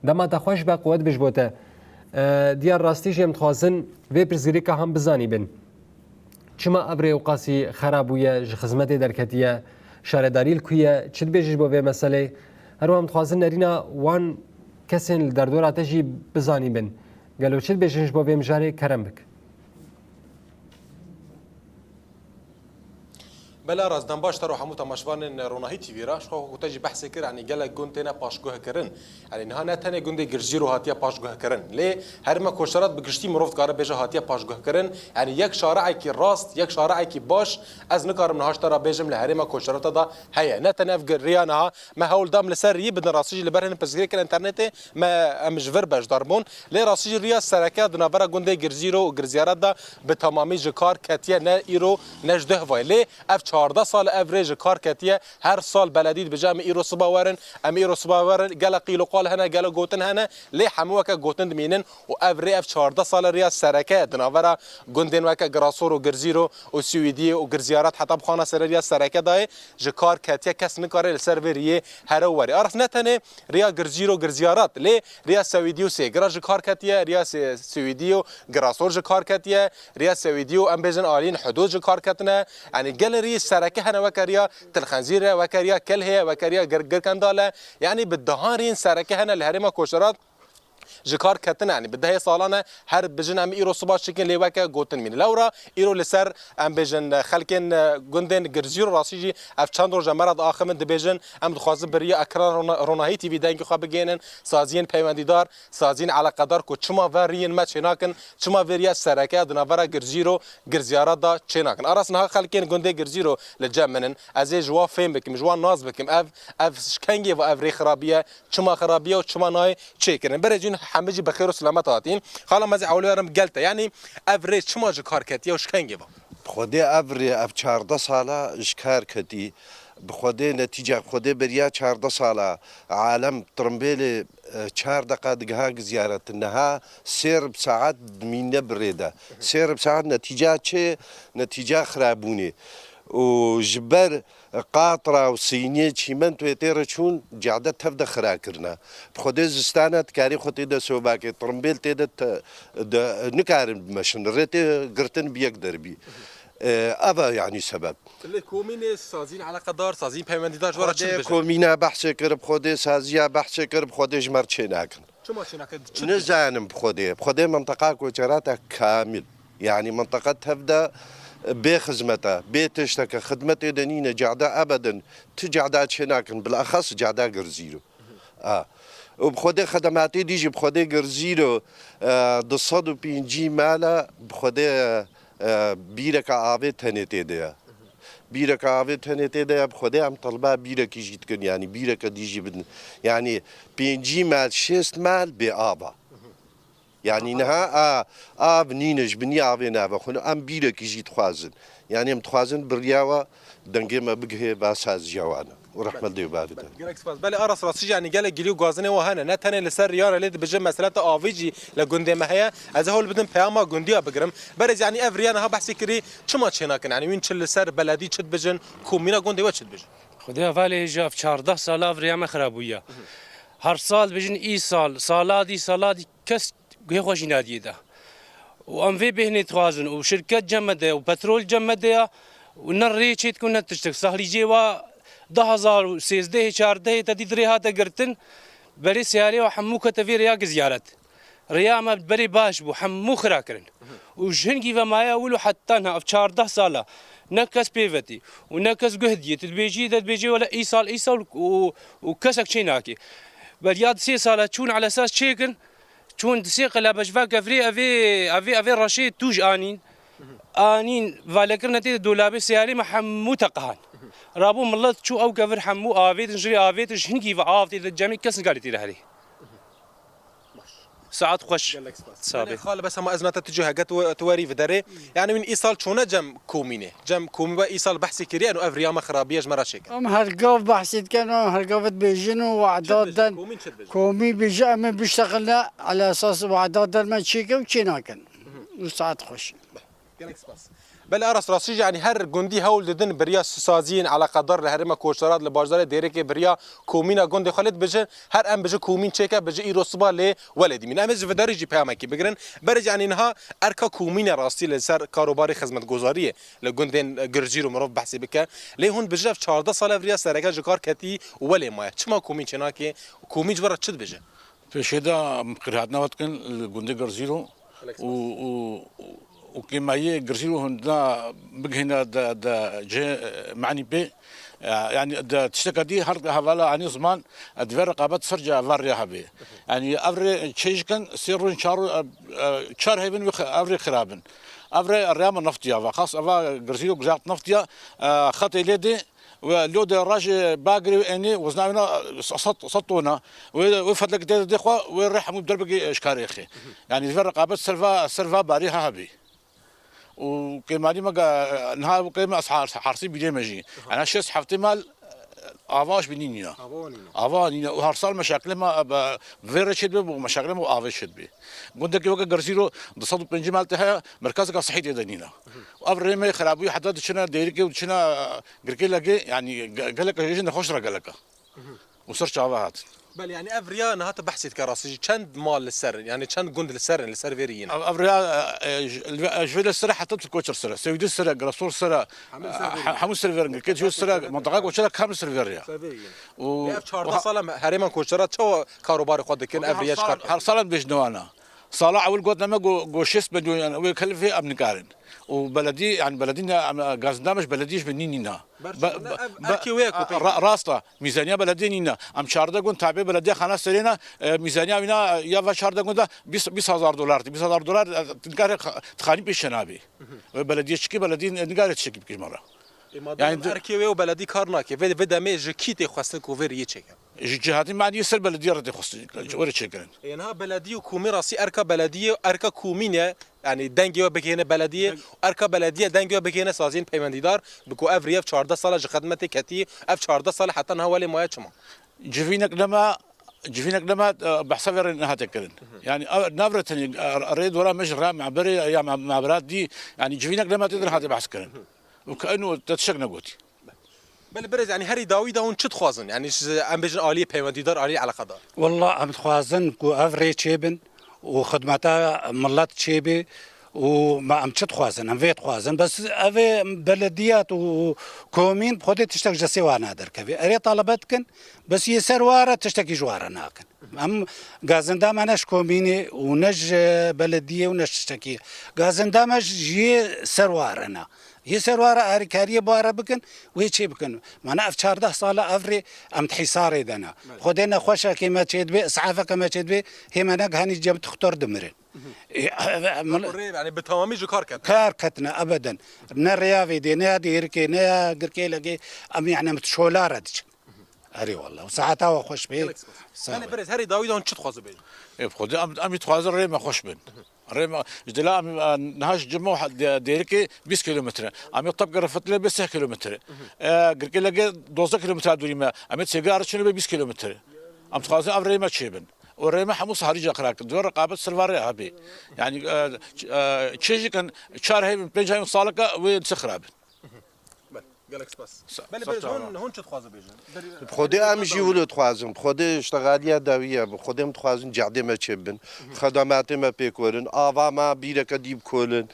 دما تخوش به قوت بجبوته دیار راستیش هم خوازن و پرزگری که هم بزانی بن چما ابره و قاسی خرابویه خدمت درکتیه شارداری کویه چت بیجش با و مسئله هر هم خوازن نرینا وان کسین در دور آتشی بزانی بن گلو چت بیجش با و مجاره کرم بک بلا رازدان باش ترو حمو تماشوان روناهی تیویرا شو گوتاجی بحث کر یعنی گله گونتنا پاشگوه کرن یعنی نه نه تنه گونده گرجیرو هاتیا پاشگوه کرن لی هر ما کوشرات بگشتی مروفت کار بجا هاتیا پاشگوه کرن یعنی یک شارعی کی راست یک شارعی کی باش از نکارم نهاش ترا بجم له هر ما کوشرات دا هيا نه تنه ریانها ما هول دام لسر ری بدن راسیج لبرهن پسگری کن انترنت ما امجور باش دارمون لی راسیج ریا سرکه دنابرا گونده گرجیرو و گرزیارات دا به تمامی جکار کتیه نه ایرو نجده وای لی 14 سال افریج کار کتیه هر سال بلدید بجام ایرو صبا ورن ام ایرو صبا ورن گل قیل قال هنا گل گوتن هنا لی حموک گوتن دمینن و افری اف 14 سال ریا سرکه دناورا گوندن وک گراسور و گرزیرو و سویدی و گرزیارات حتی بخانه سر ریا سرکه دای جکار کتیه کس نکاره سروریه هر وری عرف نتنه ریا گرزیرو گرزیارات لی ریا سویدی و سیگرا جکار کتیه ریا سویدی و گراسور جکار کتیه ریا سویدی و ام بجن آلین حدود جکار کتنه یعنی گل ری سرکه هنا وكريا تلخنزيره وكريا كلهه وكريا جركنداله يعني بالدهارين سركه هنا الهرمه كوشرات جکار کتن یعنی بده سالانه هر بجن ام ایرو صبح شکن لیوکه گوتن مین لورا ایرو لسر ام بجن خلکن گندن گرزیر راسیجی اف چند روز مرد آخرین دبیجن ام دخوازم برای اکران روناهی تیوی دنگ خواب بگینن سازین پیوندیدار سازین علاقه دار کو چما ورین ما چناکن چما وریا سرکه دناورا گرزیرو گرزیارات دا چناکن ارسنها خلکن گنده گرزیرو لجمنن از جوا فهم بکم جوا ناز بکم اف شکنگی و اف ری خرابیه چما خرابیه و چما نای چیکن برجون حمجي بخير وسلامات هاتين خاله مازي عولارم قلته يعني افريج شما جكار كتيا وش كان جبا بخودي افري اف 14 ساله جكار كتي بخودي نتيجه بخودي بريا 14 ساله عالم ترمبيلي 4 دقائق زياره انها سير بساعات مينه بريده سير بساعات نتيجه شيء نتيجه خرابوني وجبر قاطرة وصينية چیمن توی تیره چون جعده تفده خرا کرنا بخوده زستانه تکاری خودی ده سوباکی ترمبیل تیده نکارن بمشن ریتی گرتن بیک دربی أبا يعني سبب. الكومينة سازين على قدر سازين بيمنديدار ورا شو كومينة بحث كرب خودي سازيا بحث كرب خودي جمر تشيناكن. شو ما تشيناكن؟ نزانم بخودي منطقة كوجراتها كامل يعني منطقة تبدأ بخدمته بيتشتك خدمته دنينة جعدا أبدا تجعدا تشيناكن بالأخص جعدا جرزيرو. وبخودي خدماتي ديجي بخودي جرزيرو دصدو بينجي مالا بخودي بیرک آوی تنیته دیا بیرک آوی تنیته دیا بخوده هم طلبه بیرکی جیت کن یعنی بیرک دیجی بدن یعنی 5 مال 6 مال به آبا یعنی نه آب نینش بنی آوی نه خونه ام بیرکی جیت خوازن یعنی ام خوازن بریاوا دنگه ما بگه واساز جوانه ورحمة الله وبارده. بله أرس راسي يعني قال جليو جازني وهنا نتني لسر ريار اللي بجمع مسألة آفيجي لجندي ما هي از هول بدن بياما جنديا بقرم برز يعني أفريانا ها بحثي كري شو ما تشينا كن يعني وين شل لسر بلدي شد بجن كومينا جندي وشد بجن. خديها فالي جاف 14 سال أفرياما خرابوية. هر سال بجن إي سالادي كس هيخوش نادي ده. وأم في بهني توازن وشركات جمدة وبترول جمدة ونري شيء تكون تشتغل سهل جوا 10,000 13 14 تديد ريها تقرتن بري سياري وحمو كتفي رياق زيارت ريا ما بري باش بو حمو خراكرن وشهنجي فما يقولوا حتى انها في 14 ساله نكس بيفتي ونكس قهديه تبيجي ولا ايصال وكسك شيناكي بل ياد 6 ساله تشون على اساس تشيكن تشون تسيق لا بشفاك افري افي رشيد توج انين فالكرنا تي دولابي سياري محمو تقهان رابو ملت شو او كفر حمو آفيت نجري آفيت شهنجي وآفتي الجميع كسن قالتي لهري ساعات خوش سابق خال بس هم أزمات تجاه جت تواري في داري يعني من إيصال شونا جم كومينة إيصال بحثي كريه إنه أفريا ما خرابية جمرة شيء هرقوف بحثيت كانوا هرقوفت بيجنوا وعداد كومي بيجا من بيشتغلنا على أساس وعداد ما تشيكه وشيناكن وساعات خوش بل أرس راسي يعني هر جندي هول ددن بريا سازين على قدر لهرما كوشرات لباجدار ديريك بريا كومينا جندي خالد بجه هر ام بجه كومين تشيكا بجه إيروسبا ل ولدي من أمز في درجة بهامكي بقرن برج يعني إنها أركا كومينا راسي لسر كاروباري خدمة جزارية لجندين جرجيرو مروف بحسي بك ليه هون بجه في 14 سال بريا سرقة جكار كتي ولا ما شما كومين شناكي كومين جبرت شد بجه في هذا قراتنا وقتكن الجندي جرجيرو وكما هي جرجيرو هنا بجهنا دا جه معني به يعني تشتكى دي هرد هوالا عني زمان ادفر رقابات سرجع فاريا هبي يعني افري تشيش كان سيرون شار هيفن افري خرابن افري الريام النفطيه وخاص افا جرجيرو جزات نفطيه خط يدي ولود الراج باقري اني وزنانا سطونا وفضلك دي اخوا ويريح مو بدربك اشكاري اخي يعني في رقابه سرفا باريها هبي وكما دي ما نها وكما اسعار حرسي بيجي مجي انا شيء حفتي مال افاش بنينيا افانينا وهرسال مشاكل ما فيري شد ومشاكل ما افاش شد بي قلت لك جرسيرو تصدق بنجي مالتها مركزك صحي دنينا افري ما خرابي حدد شنا ديركي وشنا غركي لقي يعني قال لك يجي نخش قال لك وصر شافات بل يعني افريا نهات بحثت كراسي كان مال للسر يعني كان جند للسر فيريين افريا جفيل السر حتى الكوتشر سر سويد السر جراسور سر حمص سيرفر كيت شو السر منطقه وشلا كامل سيرفر و شهر صالة هريمان كوتشرات شو كاروباري خد كان افريا هر صالة بيجنوانا صالة اول قلت لما جوشيس بدو يعني ويكلف ابن كارن وبلدي يعني بلدينا غازنا مش بلديش بنينينا راستا ميزانيه بلدينا ام شارده قلت تابع بلديه خانه سرينا ميزانيه بنا يا شارده قلت 20000 دولار 20000 دولار تنقار تخاني بشنابي بلديه شكي بلدي نقار تشكي بكل مره يعني اركيوي وبلدي كارناكي في دامي جكيتي خاصك كوفيري تشيك جهاتي ما عندي يسر بلديه رد خص وري تشكرن يعني ها بلديه وكومي راسي اركا بلديه اركا كومينه يعني دنگيو بكينه بلديه اركا بلديه دنگيو بكينه سازين پیماندیدار بكو افريا في 14 سال خدمتي كتي اف 14 سال حتى هو اللي ما يشما جفينك لما بحسب انها تكرن يعني نافرتني اريد ورا مش مع بري يا مع برات دي يعني جفينك لما تقدر هذا بحث كرن وكانه تتشقنا قوتي بل برز يعني هري داويدا هون شد خوازن يعني ام بيجن الي پیماندیدار الي على قدر والله ام خوازن كو افري تشيبن وخدمتها ملات تشيبي وما ام تشد خوازن ام فيت خوازن بس افي بلديات وكومين بخدي تشتك جسي وانا دركبي اري طلبتكن بس يسر واره تشتكي جواره ناكن ام غازندا ماناش كوميني ونج بلديه ونج تشتكي غازندا مش جي سروارنا يسروار أركارية بارا بكن ويشي بكن معنا في 14 صالة أفري أم تحيصاري دنا خدينا خوشة كما تشيد بي إسعافة كما تشيد بي هي مناق هاني جاب تختار دمرين يعني بتمامي جو كاركتنا أبدا نريافي دي نادي يركي نيا قركي لقي أم يعني متشولارة ديش هري والله وساعتها وخوش بي أنا برز هري داويدا هون شد خوازو بي بخدي أم يتخوازر ريما خوش بن ريما جدلا نهاش جمع ديركي 20 كيلومتر أم يطبق رفت له 20 كيلومتر قرقي لقي 12 كيلومتر دوري ما أم سيجار شنو 20 كيلومتر أم تخوازر أم ريما تشيبن والريما حمص هريج أخراك دور رقابة سلفاري هبي يعني تشيجي كان شهر هاي من بنجاي صالكا وينسخراب بله برز هون شد خوازو بيجن بخودي امجي ولد خوازم بخودي اشتغاليه داويه بخودي متخوازن جعدي ما تشبن خدماتي ما بيكورن آوا ما بيرك ديب كولن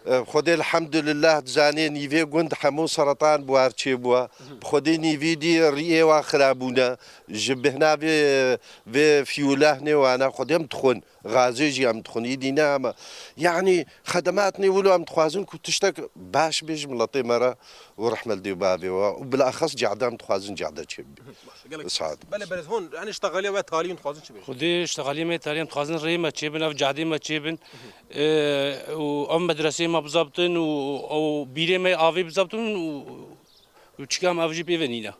بخودي الحمد لله تزاني نيفي قند حمو سرطان بوار تشيبوا بخودي نيفي دي رئي واخرابونا جبهنا في فيولهني وانا خودي متخون غازي جي متخون يدينا يعني خدماتني ولو متخوازن كنت تشتك باش بيج ملطي مره ورحمه الدبابي وبالاخص جعده متخوازن جعده تشبي سعد بله برز هون يعني اشتغاليه وتعليم متخوازن شبي خدي اشتغالي ما تعليم تخازن ريما تشيبن اف جعدي ما تشيبن وام مدرسه ما بزبطن او بيري ما افي بزبطن وتشكام اف جي بي فينينا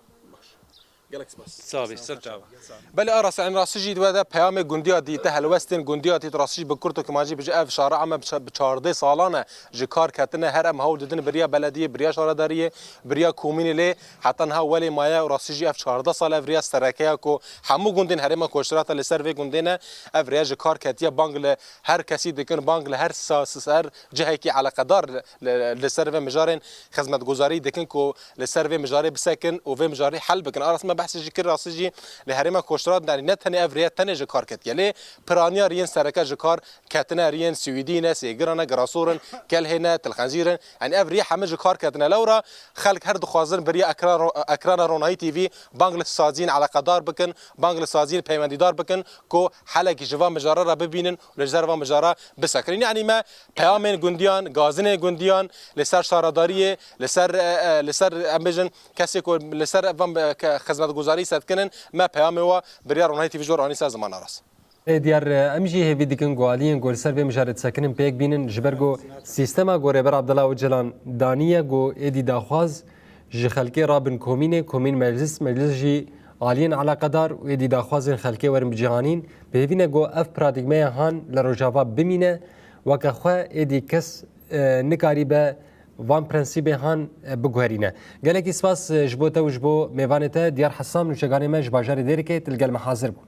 صافي سرچاوه بله آراس این راستی دوده پیام گندیا دیته هلوستین گندیا دیت راستی به کرد و کماجی بجه اف شارع اما به 14 سالانه جکار کتنه هر ام هول ددن بریا بلدیه بریا شارداریه بریا کومینی لی حتی ها ولی مایا راستی اف 14 سال بریا سرکه کو همو گندین هرما کوشرات لسر و گندینه اف ریا جکار کتیا بانگل هر کسی دکن بانگل هر سر جهه کی علاقه دار لسر و مجارن خدمت گزاری دکن کو لسر و مجاری بسکن و و مجاری حل بکن آراس ما بحث جکر راستی لهرما کوشرات در نتنی افریات تنه جکار کت یلی پرانیا رین سرکه جکار کتنه رین سویدینه سیگرانه گراسورن کلهنه تلخنزیرن یعنی افری همه جکار کتنه لورا خلق هر دخوازن بری اکران رونایی تی وی بانگل سازین علاقه دار بکن بانگل سازین پیوندی دار بکن کو حلقی جوان مجاره را ببینن و لجروا مجاره بسکرین یعنی ما پیامن گندیان گازن گندیان لسر شارداریه لسر امبجن کسی کو لسر خدمت گزاری ست کنن ما پیام و بریا رونایی تی وی جور آنی زمان راست دیار امجی هیوی دیکن گوالین گل سر به مجارد سکنن پیک بینن جبرگو سیستما گوره بر عبدالله و جلان دانیه گو ایدی داخواز جی خلکی رابن کومین مجلس جی عالین علاقه دار و ایدی داخوازن خلکی ورم بجهانین به هیوینه گو اف پرادیگمه هان لروجاوا بمینه وکه خواه ایدی کس نکاری به وان پرنسیب هان بگوهرینه گلکی سپاس جبوتا و جبو میوانتا دیار حسام نوچگانی ما جباجار دیرکه تلگل محاضر بون